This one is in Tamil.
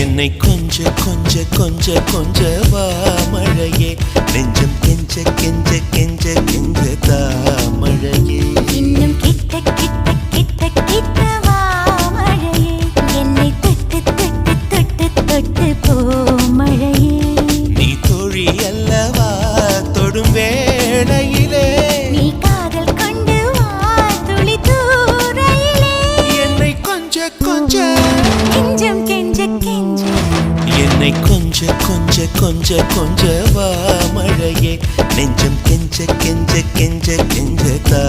என்னை கொஞ்ச கொஞ்ச கொஞ்ச கொஞ்ச வா மழையே நெஞ்சம் கெஞ்ச கெஞ்ச கெஞ்ச கெஞ்ச தா மழையே இன்னும் கிட்ட கிட்ட கிட்ட கிட்ட வா மழையே என்னை தொட்டு தொட்டு தொட்டு தொட்டு போ மழையே நீ தோழி அல்லவா தொடும் வேளையிலே நீ காதல் கொண்டு வா துளி தூரையிலே என்னை கொஞ்ச கொஞ்ச கெஞ்சம் கெஞ்ச கெஞ்ச என்னை கொஞ்ச கொஞ்ச கொஞ்ச கொஞ்ச வா மழையே நெஞ்சம் கெஞ்ச கெஞ்ச கெஞ்ச கெஞ்ச தா